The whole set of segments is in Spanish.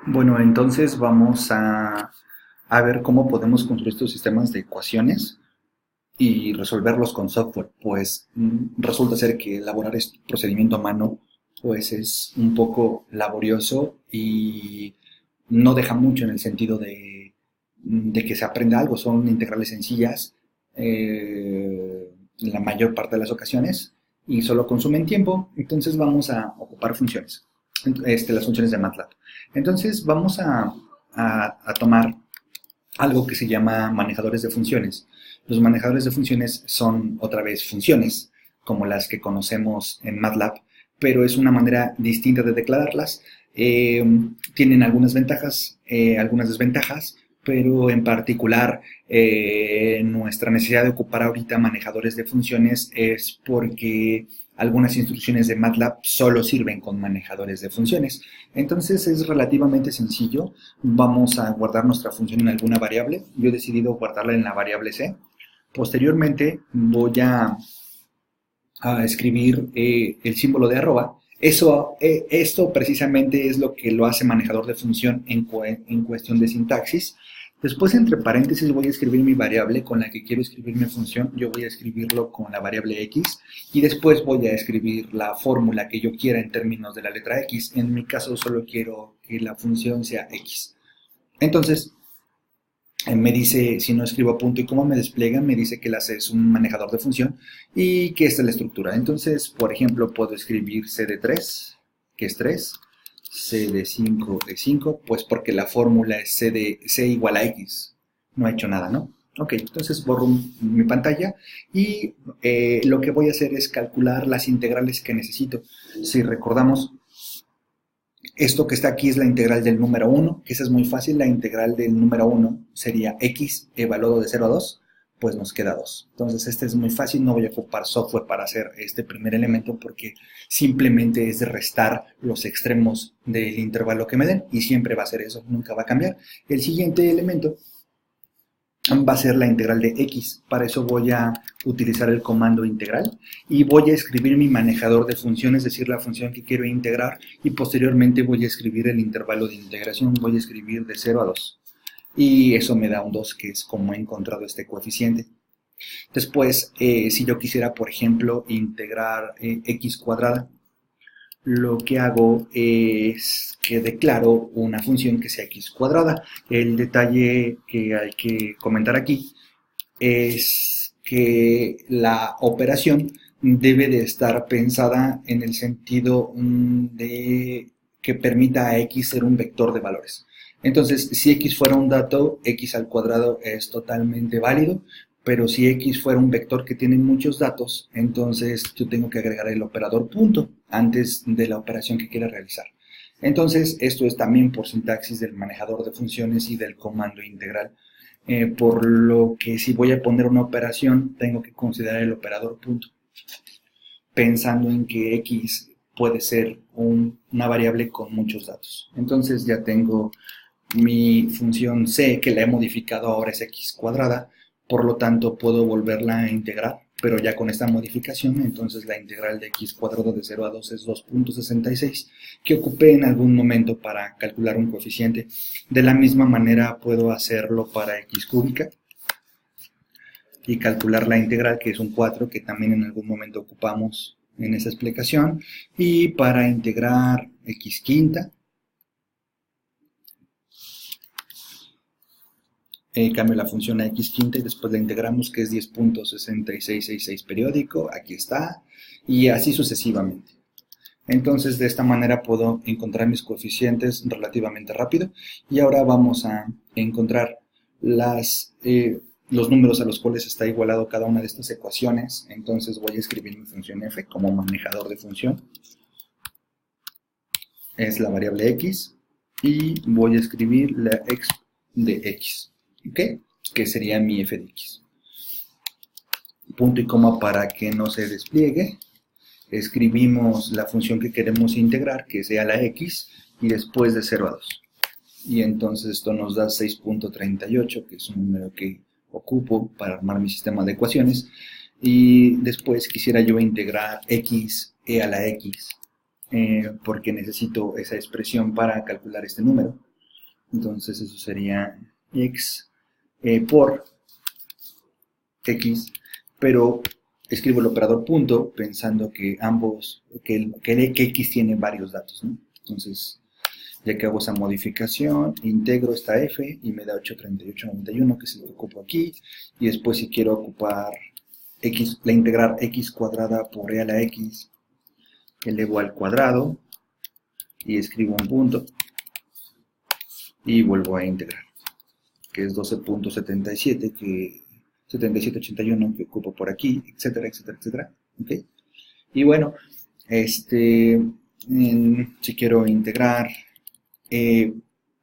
Bueno, entonces vamos a ver cómo podemos construir estos sistemas de ecuaciones y resolverlos con software. Pues resulta ser que elaborar este procedimiento a mano pues es un poco laborioso y no deja mucho en el sentido de que se aprenda algo. Son integrales sencillas en la mayor parte de las ocasiones y solo consumen tiempo. Entonces vamos a ocupar funciones, las funciones de MATLAB. Entonces vamos a tomar algo que se llama manejadores de funciones. Los manejadores de funciones son otra vez funciones, como las que conocemos en MATLAB, pero es una manera distinta de declararlas. Tienen algunas ventajas, algunas desventajas, pero en particular nuestra necesidad de ocupar ahorita manejadores de funciones es porque algunas instrucciones de MATLAB solo sirven con manejadores de funciones. Entonces es relativamente sencillo. Vamos a guardar nuestra función en alguna variable. Yo he decidido guardarla en la variable c. Posteriormente voy a escribir el símbolo de arroba. Esto precisamente es lo que lo hace manejador de función en cuestión de sintaxis. Después, entre paréntesis, voy a escribir mi variable con la que quiero escribir mi función. Yo voy a escribirlo con la variable x y después voy a escribir la fórmula que yo quiera en términos de la letra x. En mi caso, solo quiero que la función sea x. Entonces, me dice, si no escribo punto y coma, me despliega, me dice que la C es un manejador de función y que esta es la estructura. Entonces, por ejemplo, puedo escribir C de 3, que es 3, C de 5 es 5, pues porque la fórmula es C igual a X. No he hecho nada, ¿no? Ok, entonces borro mi pantalla y lo que voy a hacer es calcular las integrales que necesito. Si recordamos, esto que está aquí es la integral del número 1, que esa es muy fácil. La integral del número 1 sería x evaluado de 0 a 2, pues nos queda 2. Entonces este es muy fácil, no voy a ocupar software para hacer este primer elemento porque simplemente es de restar los extremos del intervalo que me den y siempre va a ser eso, nunca va a cambiar. El siguiente elemento va a ser la integral de x. Para eso voy a utilizar el comando integral y voy a escribir mi manejador de función, es decir, la función que quiero integrar, y posteriormente voy a escribir el intervalo de integración, voy a escribir de 0 a 2. Y eso me da un 2, que es como he encontrado este coeficiente. Después, si yo quisiera, por ejemplo, integrar x cuadrada, lo que hago es que declaro una función que sea x cuadrada. El detalle que hay que comentar aquí es que la operación debe de estar pensada en el sentido de que permita a x ser un vector de valores. Entonces, si x fuera un dato, x al cuadrado es totalmente válido, pero si x fuera un vector que tiene muchos datos, entonces yo tengo que agregar el operador punto antes de la operación que quiera realizar. Entonces, esto es también por sintaxis del manejador de funciones y del comando integral. Por lo que si voy a poner una operación, tengo que considerar el operador punto, pensando en que x puede ser una variable con muchos datos. Entonces ya tengo mi función c, que la he modificado ahora es x cuadrada, por lo tanto puedo volverla a integrar, pero ya con esta modificación. Entonces la integral de x cuadrado de 0 a 2 es 2.66, que ocupé en algún momento para calcular un coeficiente. De la misma manera puedo hacerlo para x cúbica y calcular la integral, que es un 4, que también en algún momento ocupamos en esa explicación. Y para integrar x quinta, cambio la función a x quinta y después la integramos, que es 10.6666 periódico, aquí está, y así sucesivamente. Entonces de esta manera puedo encontrar mis coeficientes relativamente rápido. Y ahora vamos a encontrar los números a los cuales está igualado cada una de estas ecuaciones. Entonces voy a escribir mi función f como manejador de función, es la variable x, y voy a escribir la x de x, ¿ok? Que sería mi f de x. Punto y coma para que no se despliegue. Escribimos la función que queremos integrar, que sea la x, y después de 0 a 2. Y entonces esto nos da 6.38, que es un número que ocupo para armar mi sistema de ecuaciones. Y después quisiera yo integrar x a la x, porque necesito esa expresión para calcular este número. Entonces eso sería x por x, pero escribo el operador punto pensando que que x tiene varios datos, ¿no? Entonces, ya que hago esa modificación, integro esta f y me da 83891, que es el que ocupo aquí, y después si quiero ocupar x, la integrar x cuadrada por e a la x, elevo al cuadrado y escribo un punto y vuelvo a integrar, que es 12.77, que 7781 que ocupo por aquí, etcétera, etcétera, etcétera. ¿Okay? Y bueno, si quiero integrar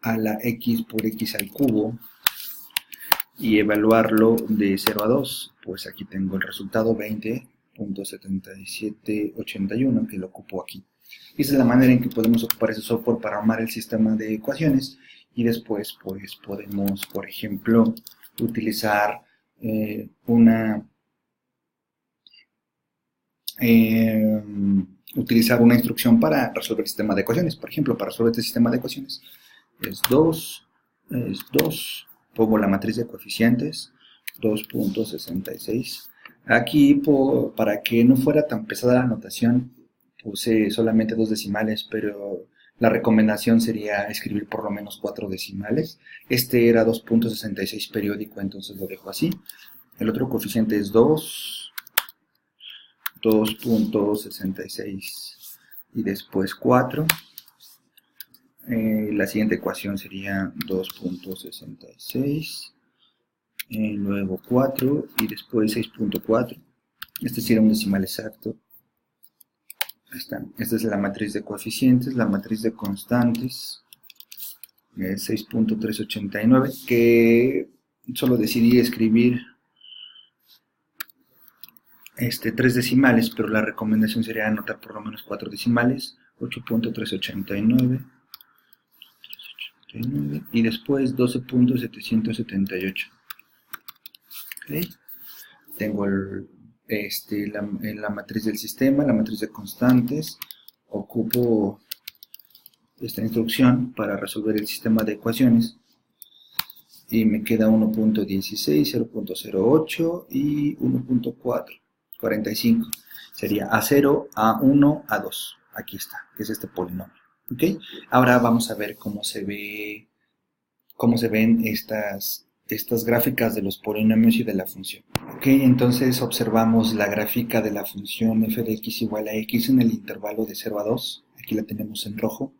a la x por x al cubo y evaluarlo de 0 a 2, pues aquí tengo el resultado 20.7781 que lo ocupo aquí. Y esa es la manera en que podemos ocupar ese software para armar el sistema de ecuaciones y después pues podemos, por ejemplo, utilizar una instrucción para resolver el sistema de ecuaciones. Por ejemplo, para resolver este sistema de ecuaciones es 2, pongo la matriz de coeficientes, 2.66. Aquí, para que no fuera tan pesada la notación, puse solamente 2 decimales, pero la recomendación sería escribir por lo menos 4 decimales. Este era 2.66 periódico, entonces lo dejo así. El otro coeficiente es 2.66 y después 4. La siguiente ecuación sería 2.66, luego 4 y después 6.4. Este sería un decimal exacto. Esta es la matriz de coeficientes, la matriz de constantes, 6.389, que solo decidí escribir 3 decimales, pero la recomendación sería anotar por lo menos 4 decimales, 8.389 y después 12.778. ¿Okay? Tengo la matriz del sistema, la matriz de constantes. Ocupo esta instrucción para resolver el sistema de ecuaciones y me queda 1.16, 0.08 y 1.45. Sería A0, A1, A2. Aquí está, que es este polinomio. ¿Okay? Ahora vamos a ver cómo se ven estas gráficas de los polinomios y de la función. Ok, entonces observamos la gráfica de la función f de x igual a x en el intervalo de 0 a 2. Aquí la tenemos en rojo.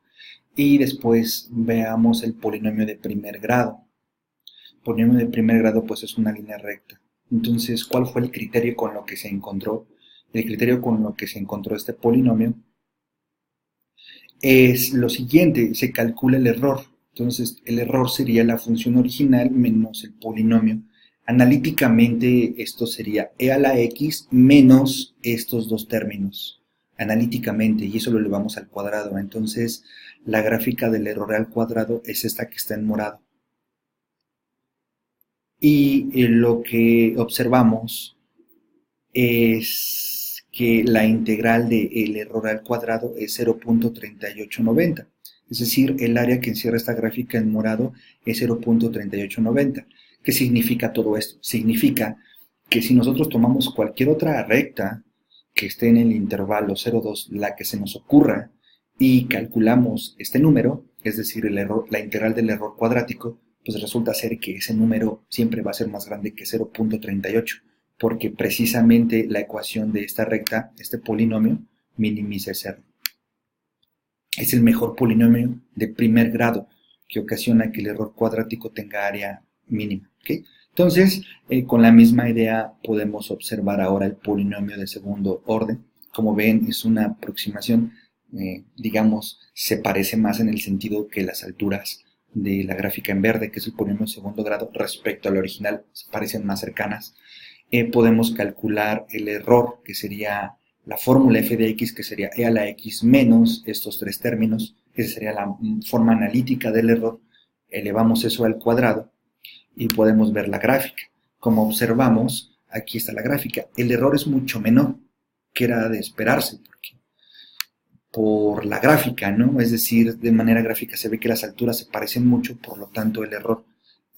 Y después veamos el polinomio de primer grado. El polinomio de primer grado pues es una línea recta. Entonces, ¿cuál fue el criterio con lo que se encontró? El criterio con lo que se encontró este polinomio es lo siguiente: se calcula el error. Entonces, el error sería la función original menos el polinomio. Analíticamente, esto sería e a la x menos estos dos términos. Analíticamente, y eso lo elevamos al cuadrado. Entonces, la gráfica del error al cuadrado es esta que está en morado. Y lo que observamos es que la integral del error al cuadrado es 0.3890. Es decir, el área que encierra esta gráfica en morado es 0.3890. ¿Qué significa todo esto? Significa que si nosotros tomamos cualquier otra recta que esté en el intervalo 0,2, la que se nos ocurra, y calculamos este número, es decir, la integral del error cuadrático, pues resulta ser que ese número siempre va a ser más grande que 0.38, porque precisamente la ecuación de esta recta, este polinomio, minimiza ese error. Es el mejor polinomio de primer grado que ocasiona que el error cuadrático tenga área mínima. ¿Okay? Entonces, con la misma idea podemos observar ahora el polinomio de segundo orden. Como ven, es una aproximación, digamos, se parece más en el sentido que las alturas de la gráfica en verde, que es el polinomio de segundo grado, respecto al original, se parecen más cercanas. Podemos calcular el error, que sería la fórmula f de x, que sería e a la x menos estos tres términos. Esa sería la forma analítica del error. Elevamos eso al cuadrado y podemos ver la gráfica. Como observamos, aquí está la gráfica. El error es mucho menor, que era de esperarse, porque por la gráfica, ¿no? Es decir, de manera gráfica se ve que las alturas se parecen mucho, por lo tanto el error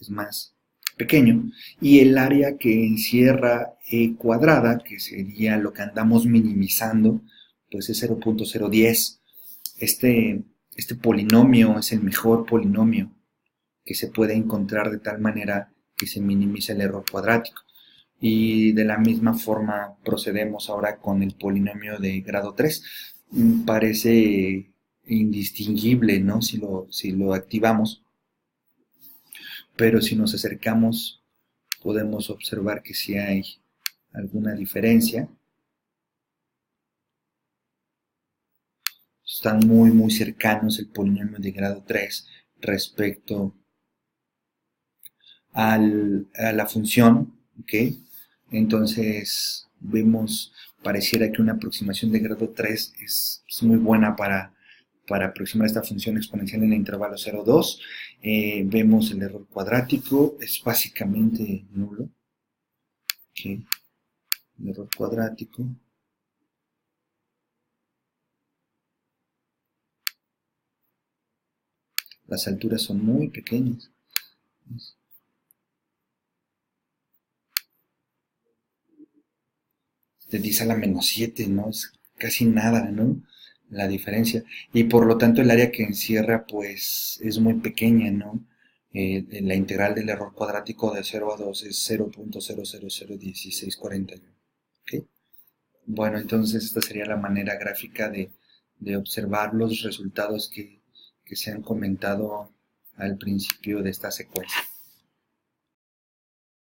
es más pequeño. Y el área que encierra E cuadrada, que sería lo que andamos minimizando, pues es 0.010. Este polinomio es el mejor polinomio que se puede encontrar de tal manera que se minimiza el error cuadrático. Y de la misma forma procedemos ahora con el polinomio de grado 3. Parece indistinguible, ¿no? Si lo activamos, pero si nos acercamos podemos observar que sí hay alguna diferencia. Están muy cercanos el polinomio de grado 3 respecto a la función, ¿ok? Entonces vemos, pareciera que una aproximación de grado 3 es muy buena para aproximar esta función exponencial en el intervalo 0,2. Vemos el error cuadrático, es básicamente nulo. ¿Okay? El error cuadrático. Las alturas son muy pequeñas. De 10 a la menos 7, ¿no? Es casi nada, ¿no? La diferencia. Y por lo tanto el área que encierra, pues, es muy pequeña, ¿no? La integral del error cuadrático de 0 a 2 es 0.0001641. ¿Okay? Bueno, entonces esta sería la manera gráfica de observar los resultados que se han comentado al principio de esta secuencia.